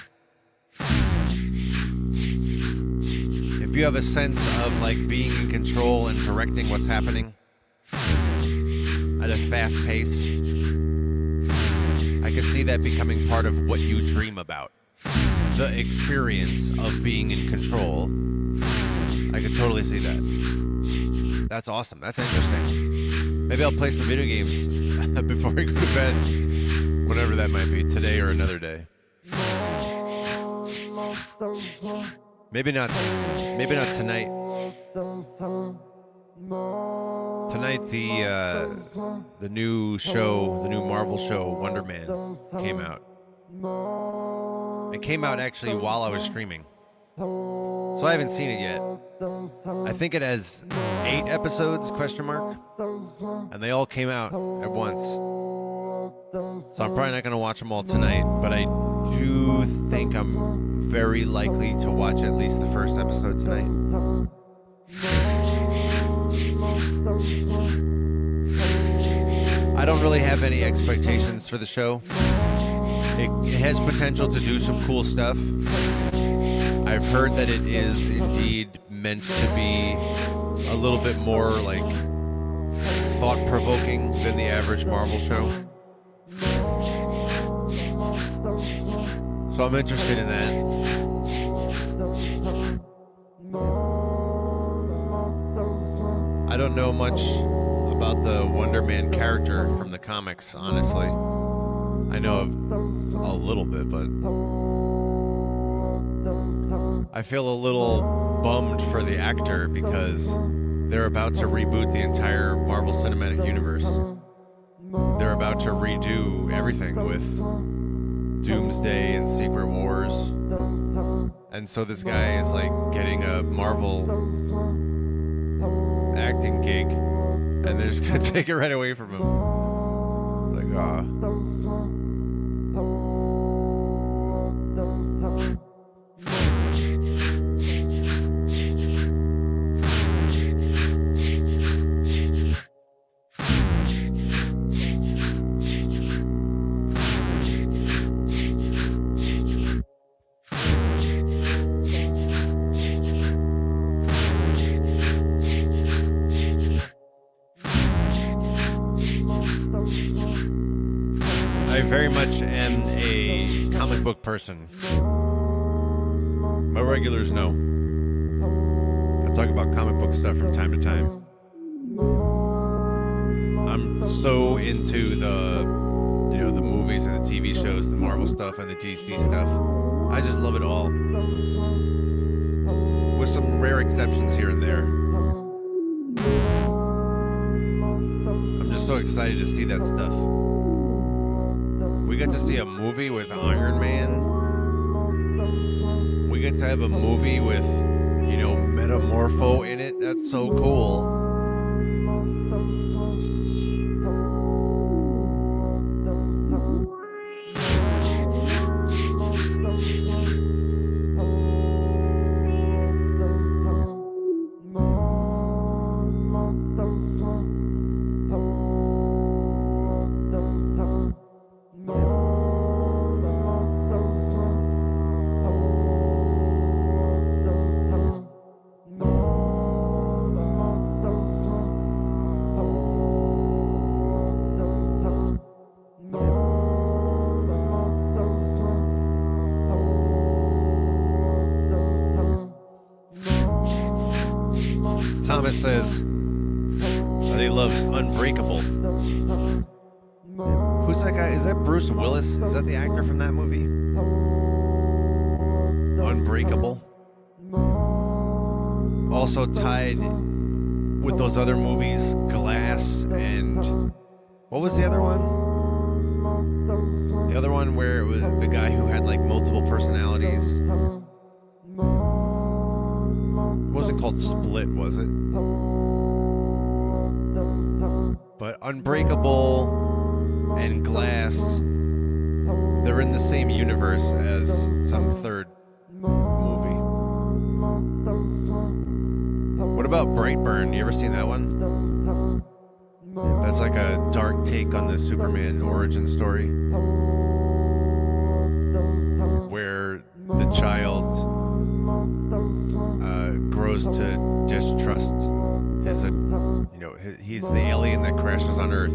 If you have a sense of like being in control and directing what's happening at a fast pace, I could see that becoming part of what you dream about. The experience of being in control. I could totally see that. That's awesome. That's interesting. Maybe I'll play some video games before I go to bed, whenever that might be, today or another day. Maybe not tonight. Tonight the new show, the new Marvel show, Wonder Man, came out. It came out actually while I was streaming, so I haven't seen it yet. I think it has 8 episodes, ? And they all came out at once. So I'm probably not going to watch them all tonight, but I do think I'm very likely to watch at least the first episode tonight. I don't really have any expectations for the show. It has potential to do some cool stuff. I've heard that it is indeed meant to be a little bit more like thought-provoking than the average Marvel show. So I'm interested in that. I don't know much about the Wonder Man character from the comics, honestly. I know of a little bit, but I feel a little bummed for the actor because they're about to reboot the entire Marvel Cinematic Universe. They're about to redo everything with Doomsday and Secret Wars. And so this guy is like getting a Marvel acting gig, and they're just gonna take it right away from him. It's like, I very much am a comic book person. My regulars know. I talk about comic book stuff from time to time. I'm so into the movies and the TV shows, the Marvel stuff and the DC stuff. I just love it all. With some rare exceptions here and there. I'm just so excited to see that stuff. We get to see a movie with Iron Man. We get to have a movie with, Metamorpho in it. That's so cool. Thomas says that he loves Unbreakable. Who's that guy? Is that Bruce Willis? Is that the actor from that movie? Unbreakable. Also tied with those other movies, Glass and... What was the other one? The other one where it was the guy who had like multiple personalities. It wasn't called Split, was it? But Unbreakable and Glass, they're in the same universe as some third movie. What about Brightburn? You ever seen that one? That's like a dark take on the Superman origin story, where the child grows to distrust his, he's the alien that crashes on Earth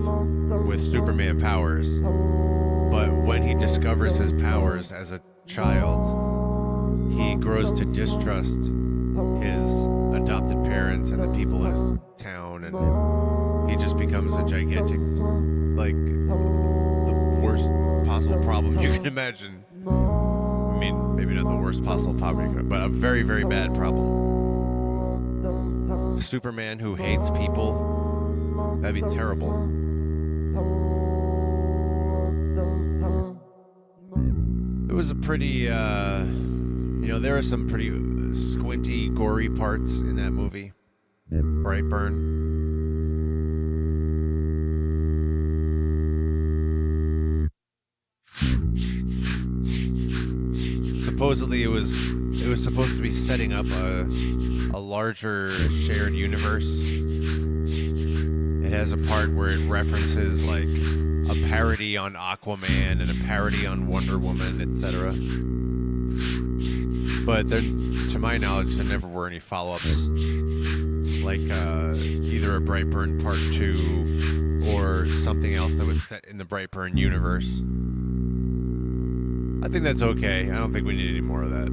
with Superman powers. But when he discovers his powers as a child, he grows to distrust his adopted parents and the people in his town, and he just becomes a gigantic, like, the worst possible problem you can imagine. I mean, maybe not the worst possible problem, but a very, very bad problem. Superman who hates people, that'd be terrible. It was a pretty, there are some pretty squinty, gory parts in that movie, Brightburn. Supposedly, it was supposed to be setting up a larger shared universe. It has a part where it references like a parody on Aquaman and a parody on Wonder Woman, etc. But there, to my knowledge, there never were any follow-ups, like either a Brightburn Part 2 or something else that was set in the Brightburn universe. I think that's okay. I don't think we need any more of that.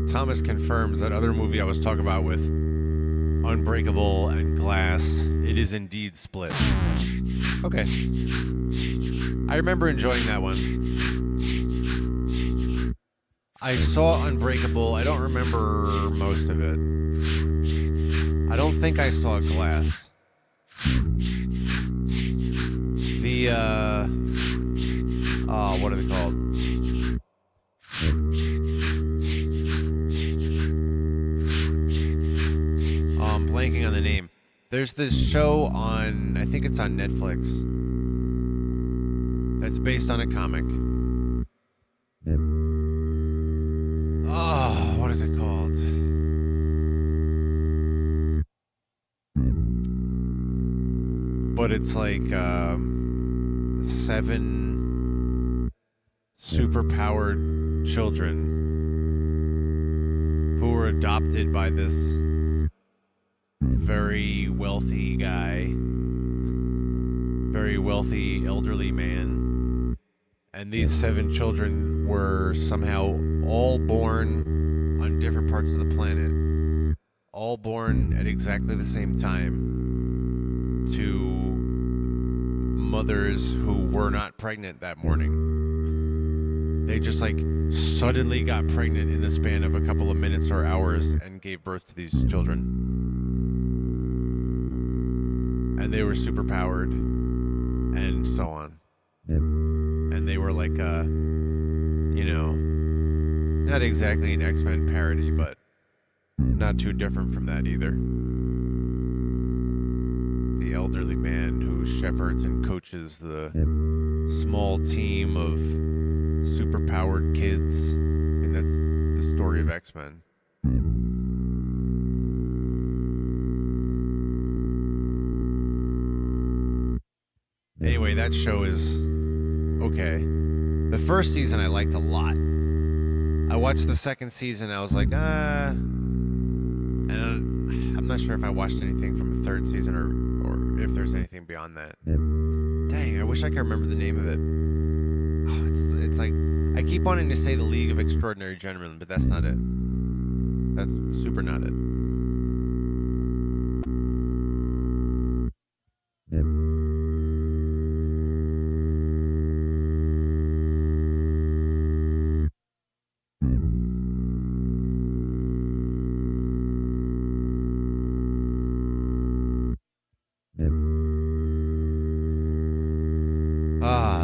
Thomas confirms that other movie I was talking about with Unbreakable and Glass, it is indeed split. Okay. I remember enjoying that one. I saw Unbreakable. I don't remember most of it. I don't think I saw Glass. The, what are they called? I'm blanking on the name. There's this show on, I think it's on Netflix, that's based on a comic. Oh, what is it called? But it's like 7 superpowered children who were adopted by this very wealthy guy, very wealthy elderly man. And these 7 children were somehow all born on different parts of the planet, all born at exactly the same time to mothers who were not pregnant that morning. They just like suddenly got pregnant in the span of a couple of minutes or hours and gave birth to these children. And they were superpowered and so on. And they were like, not exactly an X-Men parody, but not too different from that either. The elderly man who shepherds and coaches the small team of superpowered kids. And that's the story of X-Men. Anyway, that show is okay. The first season I liked a lot. I watched the second season, I was like, and I'm not sure if I watched anything from the third season or if there's anything beyond that. Dang, I wish I could remember the name of it. Oh, it's like, I keep wanting to say The League of Extraordinary Gentlemen, but that's not it. That's super not it.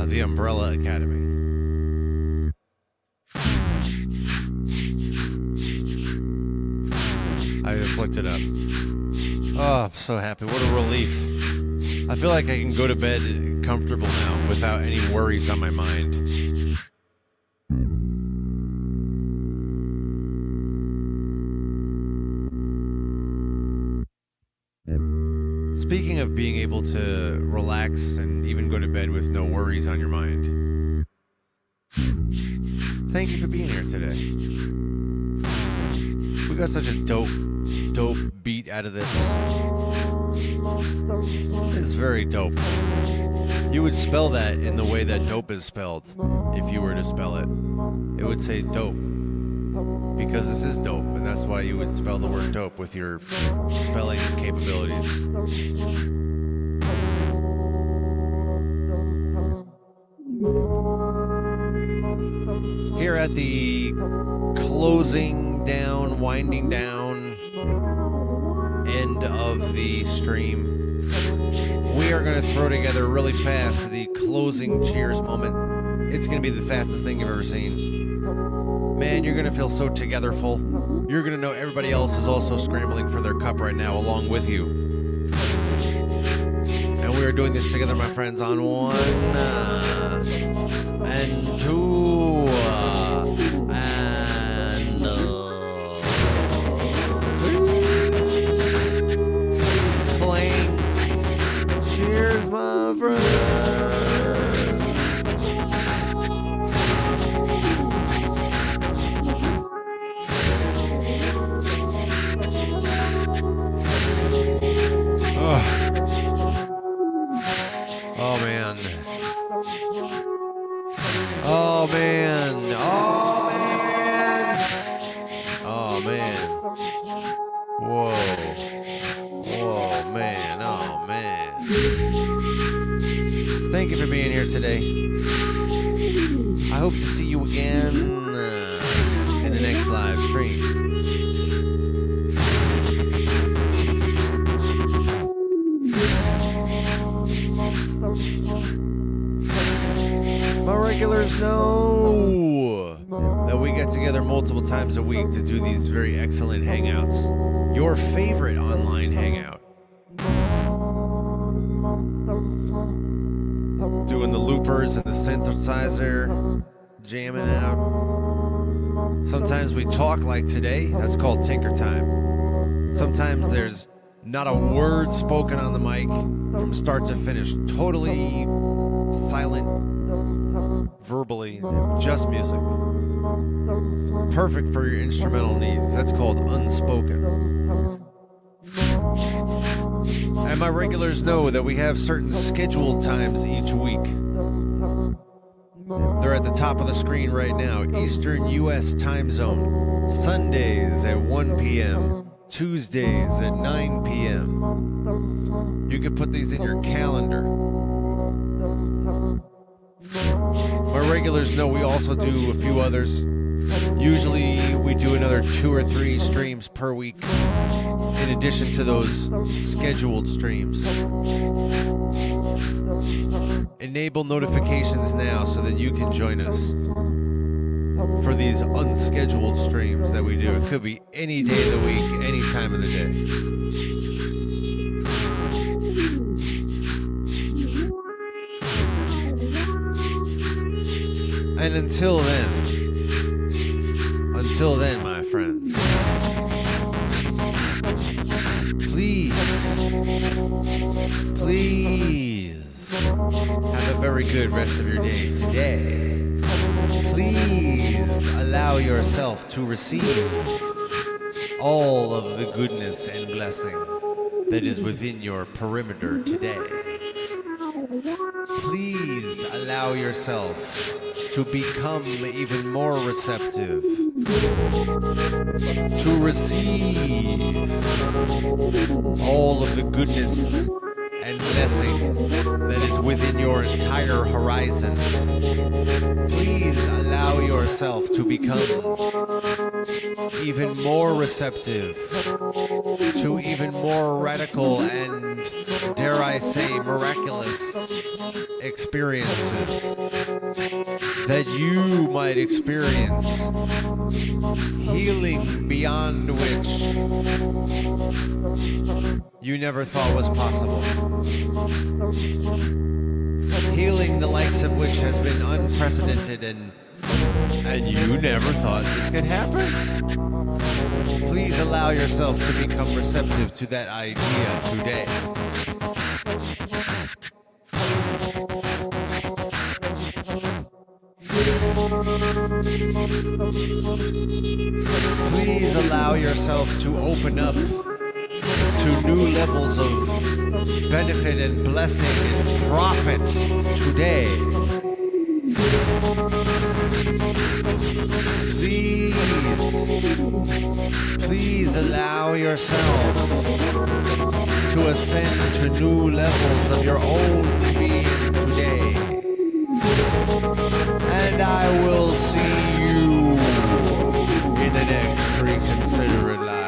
The Umbrella Academy. flicked it up. Oh, I'm so happy. What a relief. I feel like I can go to bed comfortable now without any worries on my mind. Speaking of being able to relax and even go to bed with no worries on your mind, thank you for being here today. We got such a dope beat out of this. It's very dope. You would spell that in the way that dope is spelled if you were to spell it. It would say dope. Because this is dope, and that's why you would spell the word dope with your spelling capabilities. Here at the closing down, winding down end of the stream, we are going to throw together really fast the closing cheers moment. It's going to be the fastest thing you've ever seen. Man, you're going to feel so togetherful. You're going to know everybody else is also scrambling for their cup right now along with you. And we are doing this together, my friends, on 1 and 2 and 3. Clang. Cheers, my friends. Oh man. Oh man. Oh man. Oh man. Whoa. Whoa, man. Oh man. Thank you for being here today. I hope to see you again in the next live stream. My regulars know that we get together multiple times a week to do these very excellent hangouts. Your favorite online hangout. Doing the loopers and the synthesizer, jamming out. Sometimes we talk like today. That's called Tinker Time. Sometimes there's not a word spoken on the mic from start to finish. Totally silent, verbally, just music. Perfect for your instrumental needs. That's called unspoken. And my regulars know that we have certain scheduled times each week. They're at the top of the screen right now. Eastern U.S. time zone. Sundays at 1 p.m. Tuesdays at 9 p.m. You can put these in your calendar. My regulars know we also do a few others. Usually we do another 2 or 3 streams per week in addition to those scheduled streams. Enable notifications now so that you can join us for these unscheduled streams that we do. It could be any day of the week, any time of the day. And until then, my friends, please have a very good rest of your day today. Please allow yourself to receive all of the goodness and blessing that is within your perimeter today. Please allow yourself to become even more receptive, to receive all of the goodness and blessing that is within your entire horizon. Please allow yourself to become even more receptive to even more radical and, dare I say, miraculous experiences. that you might experience healing beyond which you never thought was possible. Healing the likes of which has been unprecedented and you never thought this could happen? Please allow yourself to become receptive to that idea today. Please allow yourself to open up to new levels of benefit and blessing and profit today. Please allow yourself to ascend to new levels of your own being today. And I will see you in the next Reconsider It Live